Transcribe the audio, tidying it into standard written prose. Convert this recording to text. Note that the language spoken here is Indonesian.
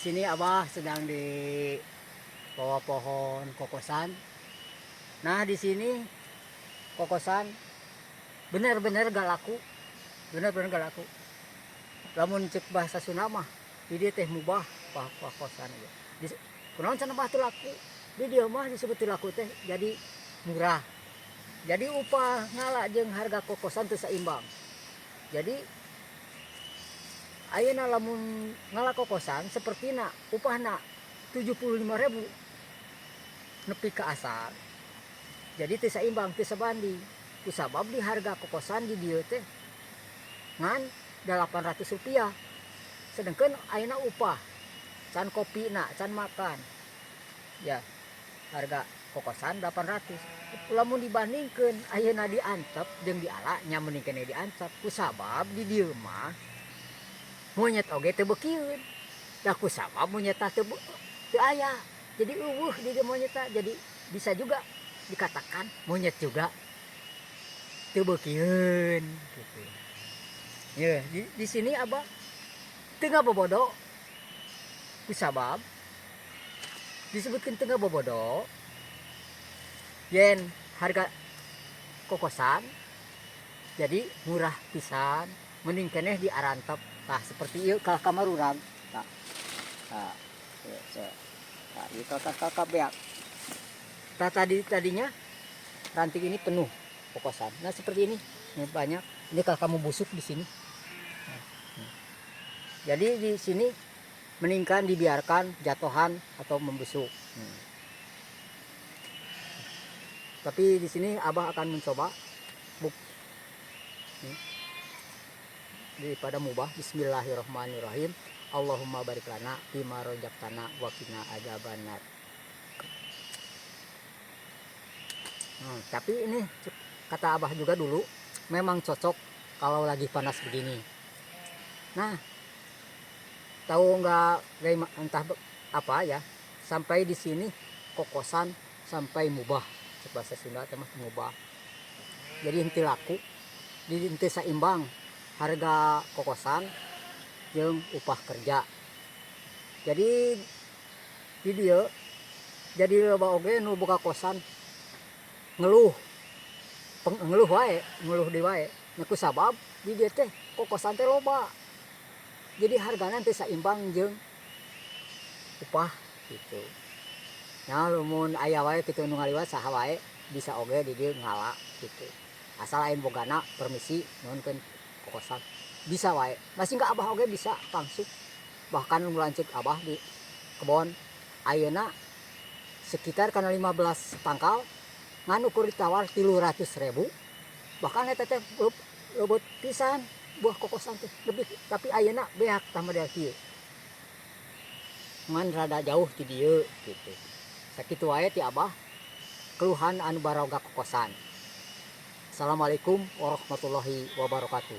sini Abah sedang di bawah pohon kokosan. Nah, di sini kokosan bener-bener gak laku. Bener-bener gak laku. Lamun cek bahasa Sunda mah, di dia teh mubah kokosan ya. Di kunaon cenah bah teu laku. Di dia mah disebut teu laku teh jadi murah. Jadi upah ngala jeung harga kokosan teu saimbang. Jadi ayeuna lamun ngala kokosan sepertina upahna 75.000 nepi ke asar. Jadi teu saimbang, teu sabanding. Kusabab di harga kokosan di dieu teh ngan Rp800. Sedangkan ayeuna upah can kopina, can makan. Ya, harga kokosan 800. Lamun dibandingkeun ayeuna diantep jeung diala nya mending keneh diantep. Kusabab di dieu mah monyet oge teu beukieun. Da kusabab monyetna teu aya. Jadi eueuh di dieu monyetna. Jadi bisa juga dikatakan monyet juga teu beukieun gitu. Ya, di sini Abah teu ngabobodo. Kusabab disebutkeun teu ngabobodo. Yen harga kokosan jadi murah pisan, mending keneh diarantep. Tah seperti ieu ka kamarurang. Tah. Tah. Tah, ieu kakak beak. Tah tadinya ranting ini penuh kokosan. Nah, seperti ini banyak. Ini kalau kamu busuk di sini. Jadi di sini meningkan dibiarkan jatuhan atau membusuk. Tapi di sini Abah akan mencoba daripada mubah. Bismillahirrahmanirrahim. Allahumma barik lana bima razaqtana wa qina adzabannar. Tapi ini kata Abah juga dulu memang cocok kalau lagi panas begini. Nah, tahu nggak entah apa ya, sampai di sini kokosan sampai mubah, bahasa Sunda teh mubah. Jadi henteu laku, di henteu saimbang harga kokosan jeung upah kerja. Jadi di dieu jadi loba oge nu boga kosan ngeluh di wae. Nah, kusabab di dieu teh kokosan teh loba. Jadi hargana teh saimbang jeung upah gitu. Nah, lamun aya wae kitu nu ngaliwat saha wae bisa oge di dieu ngala gitu. Asal lain bogana permisi nuhunkeun kokosan. Bisa wae. Masih enggak Abah oge bisa langsung. Bahkan lanjut Abah di kebon ayeuna sekitar kana 15 pangkal ngan ukur ditawar 300.000. Bahkan eta teh leubeut pisan buah kokosan teh lebih, tapi ayeuna beak tah model kieu. Ngan rada jauh ti dieu gitu. Sakitu wae ti Abah keluhan anu baroga kokosan. Assalamualaikum warahmatullahi wabarakatuh.